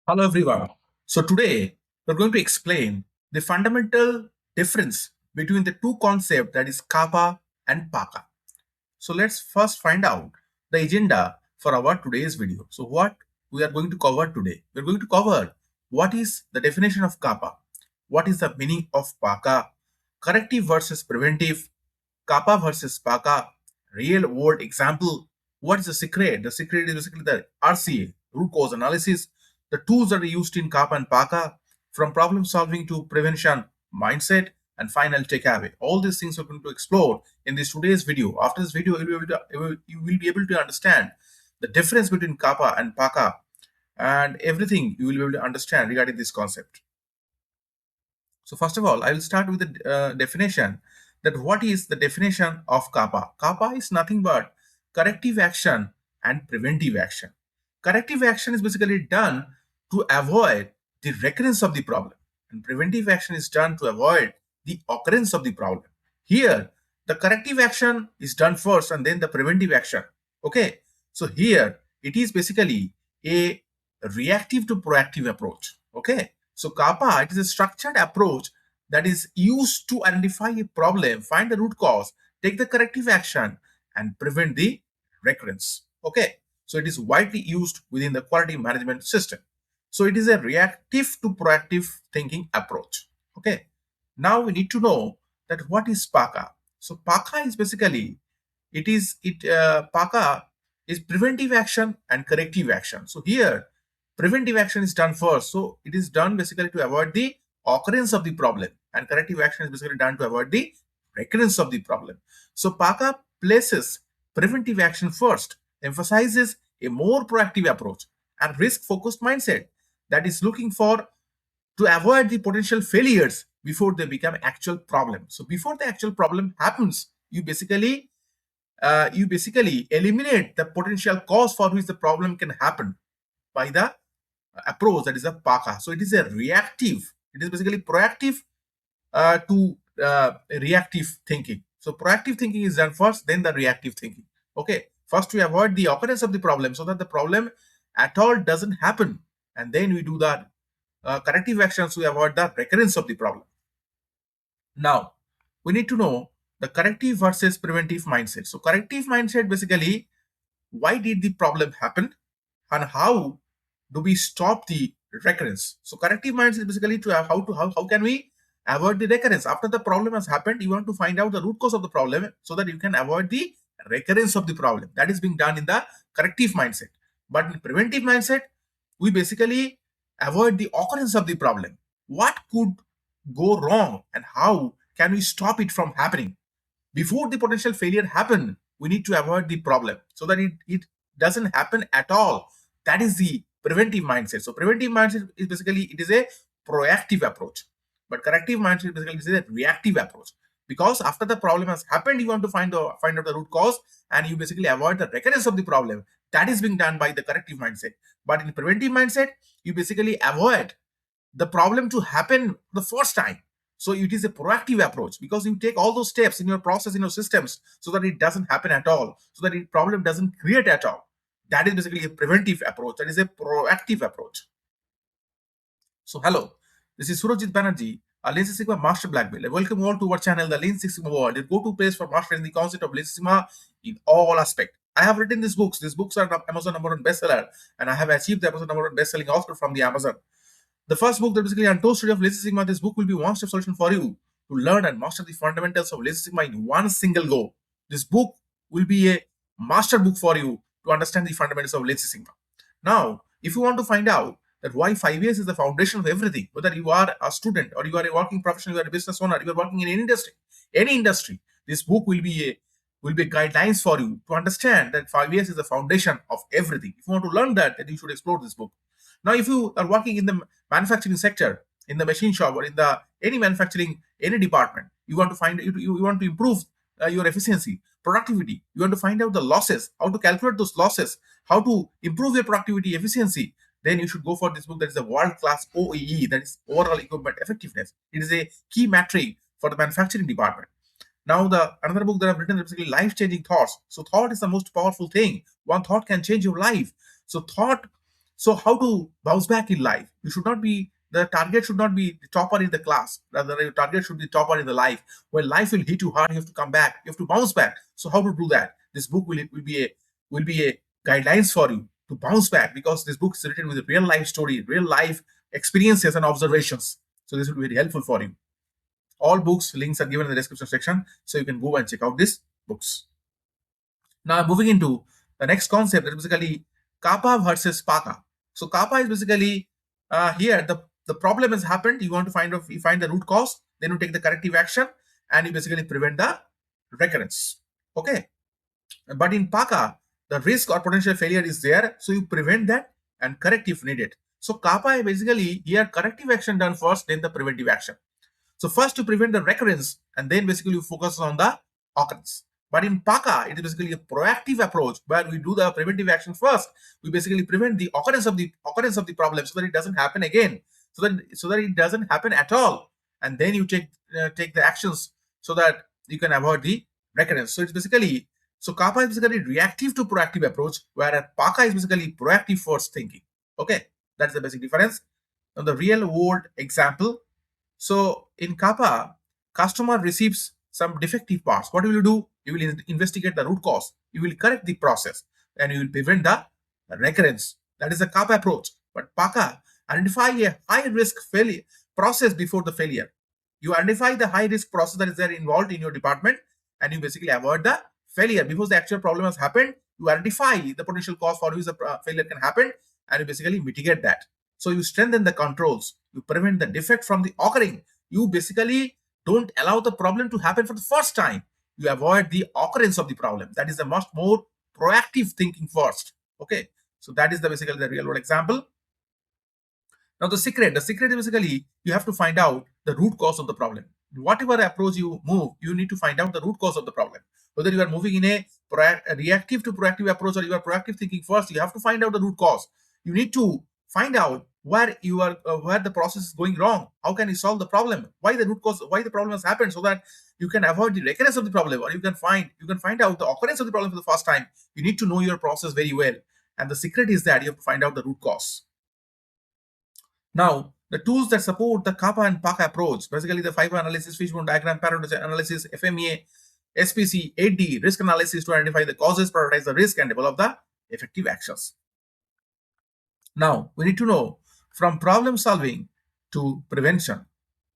Hello everyone. So today we're going to explain the fundamental difference between the two concepts, that is CAPA and PACA. So let's first find out the agenda for our today's video. So what we are going to cover today? We're going to cover what is the definition of CAPA, what is the meaning of PACA, corrective versus preventive, CAPA versus PACA, real world example. What is the secret? The secret is basically the RCA, root cause analysis, the tools that are used in CAPA and PACA, from problem solving to prevention, mindset, and final takeaway. All these things we're going to explore in this today's video. After this video, you will be able to understand the difference between CAPA and PACA and everything you will be able to understand regarding this concept. So first of all, I will start with the definition, that what is the definition of CAPA? CAPA is nothing but corrective action and preventive action. Corrective action is basically done to avoid the recurrence of the problem, and preventive action is done to avoid the occurrence of the problem. Here, the corrective action is done first and then the preventive action. Okay, so here it is basically a reactive to proactive approach. Okay, so CAPA, it is a structured approach that is used to identify a problem, find the root cause, take the corrective action, and prevent the recurrence. Okay, so it is widely used within the quality management system. So it is a reactive to proactive thinking approach. Okay, now we need to know that what is PACA. So PACA is basically PACA is preventive action and corrective action. So here preventive action is done first, so it is done basically to avoid the occurrence of the problem, and corrective action is basically done to avoid the recurrence of the problem. So PACA places preventive action first, emphasizes a more proactive approach and risk focused mindset that is looking for to avoid the potential failures before they become actual problem. So before the actual problem happens, you basically eliminate the potential cause for which the problem can happen by the approach, that is a PACA. So it is a reactive, it is basically proactive to reactive thinking. So proactive thinking is done first, then the reactive thinking. Okay, first we avoid the occurrence of the problem so that the problem at all doesn't happen, and then we do the corrective actions to avoid the recurrence of the problem. Now we need to know the corrective versus preventive mindset. So corrective mindset basically, why did the problem happen and how do we stop the recurrence? So corrective mindset is basically to have how can we avoid the recurrence after the problem has happened. You want to find out the root cause of the problem so that you can avoid the recurrence of the problem. That is being done in the corrective mindset. But in preventive mindset, we basically avoid the occurrence of the problem. What could go wrong and how can we stop it from happening? Before the potential failure happen, we need to avoid the problem so that it doesn't happen at all. That is the preventive mindset. So preventive mindset is basically, it is a proactive approach, but corrective mindset basically is a reactive approach, because after the problem has happened, you want to find out the root cause and you basically avoid the recurrence of the problem. That is being done by the corrective mindset. But in preventive mindset, you basically avoid the problem to happen the first time. So it is a proactive approach because you take all those steps in your process, in your systems, so that it doesn't happen at all, so that the problem doesn't create at all. That is basically a preventive approach. That is a proactive approach. So hello, this is Surajit Banerjee, a Lean Six Sigma Master Black Belt. I welcome you all to our channel, the Lean Six Sigma World, the go-to place for mastering the concept of Lean Six Sigma in all aspects. I have written these books. These books are Amazon number one bestseller, and I have achieved the Amazon number one best-selling author from the Amazon. The first book, that basically Untold Story of Lazy Sigma, this book will be one-step solution for you to learn and master the fundamentals of Lazy Sigma in one single go. This book will be a master book for you to understand the fundamentals of Lazy Sigma. Now, if you want to find out that why 5 years is the foundation of everything, whether you are a student or you are a working professional, you are a business owner, you are working in any industry, this book will be guidelines for you to understand that 5 years is the foundation of everything. If you want to learn that, then you should explore this book. Now, if you are working in the manufacturing sector, in the machine shop, or in the any manufacturing, any department, you want to you want to improve your efficiency, productivity. You want to find out the losses, how to calculate those losses, how to improve your productivity, efficiency. Then you should go for this book. That is a world-class OEE, that is overall equipment effectiveness. It is a key metric for the manufacturing department. Now, the another book that I've written is basically life-changing thoughts. So thought is the most powerful thing. One thought can change your life. So So how to bounce back in life? You should not be the target should not be the topper in the class. Rather, your target should be topper in the life. When life will hit you hard, you have to come back. You have to bounce back. So how to do that? This book will be a guidelines for you to bounce back, because this book is written with a real life story, real life experiences and observations. So this will be very helpful for you. All books links are given in the description section, so you can go and check out these books. Now moving into the next concept, that is basically CAPA versus PACA. So CAPA is basically here the problem has happened. You want to you find the root cause, then you take the corrective action, and you basically prevent the recurrence. Okay, but in PACA, the risk or potential failure is there, so you prevent that and correct if needed. So CAPA is basically here corrective action done first, then the preventive action. So first to prevent the recurrence, and then basically you focus on the occurrence. But in PACA, it is basically a proactive approach where we do the preventive action first. We basically prevent the occurrence of the problem so that it doesn't happen again, so that it doesn't happen at all, and then you take the actions so that you can avoid the recurrence. So it's basically CAPA is basically reactive to proactive approach, whereas PACA is basically proactive first thinking. Okay, that's the basic difference. Now the real world example. So in CAPA, customer receives some defective parts. What will you do? You will investigate the root cause. You will correct the process, and you will prevent the recurrence. That is the CAPA approach. But PACA, identify a high risk failure process before the failure. You identify the high risk process that is there involved in your department, and you basically avoid the failure before the actual problem has happened. You identify the potential cause for which the failure can happen, and you basically mitigate that. So you strengthen the controls, you prevent the defect from the occurring. You basically don't allow the problem to happen for the first time. You avoid the occurrence of the problem. That is a much more proactive thinking first. Okay, so that is basically the real world example. Now the secret is basically you have to find out the root cause of the problem. Whatever approach you move, you need to find out the root cause of the problem. Whether you are moving in a reactive to proactive approach, or you are proactive thinking first, you have to find out the root cause. You need to find out where the process is going wrong. How can you solve the problem? Why the root cause? Why the problem has happened? So that you can avoid the recurrence of the problem, or you can find out the occurrence of the problem for the first time. You need to know your process very well, and the secret is that you have to find out the root cause. Now, the tools that support the CAPA and PACA approach, basically the fiber analysis, fishbone diagram, paradox analysis, FMEA, SPC, 8D, risk analysis to identify the causes, prioritize the risk, and develop the effective actions. Now, we need to know from problem solving to prevention.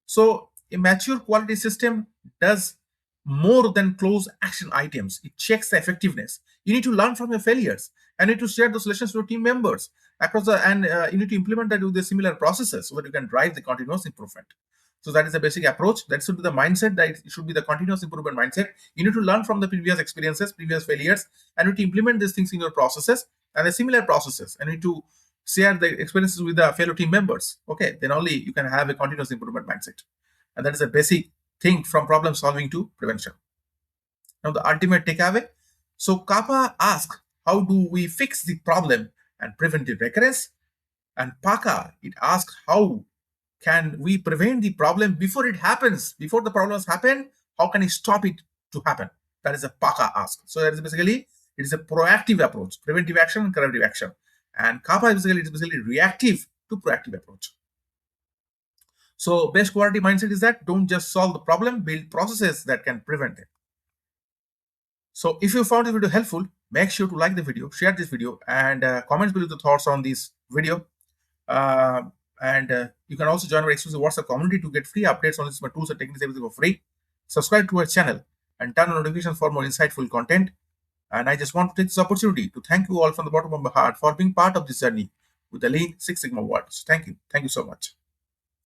So, a mature quality system does more than close action items. It checks the effectiveness. You need to learn from your failures, and you need to share those lessons to your team members across you need to implement that with the similar processes so that you can drive the continuous improvement. So that is the basic approach. That should be the mindset. That it should be the continuous improvement mindset. You need to learn from the previous experiences, previous failures, and you need to implement these things in your processes and the similar processes. And you need to share the experiences with the fellow team members. Okay, then only you can have a continuous improvement mindset. And that is a basic thing from problem solving to prevention. Now the ultimate takeaway. So CAPA asks, how do we fix the problem and prevent the recurrence? And PACA, it asks, how can we prevent the problem before it happens? Before the problem has happened, how can we stop it to happen? That is a PACA ask. So that is basically, it is a proactive approach, preventive action and corrective action. And CAPA is basically reactive to proactive approach. So best quality mindset is that don't just solve the problem, build processes that can prevent it. So if you found this video helpful, make sure to like the video, share this video, and comment below the thoughts on this video. You can also join our exclusive WhatsApp community to get free updates on this tools and techniques, everything for free. Subscribe to our channel and turn on notifications for more insightful content. And I just want to take this opportunity to thank you all from the bottom of my heart for being part of this journey with the Lean Six Sigma world. So thank you so much.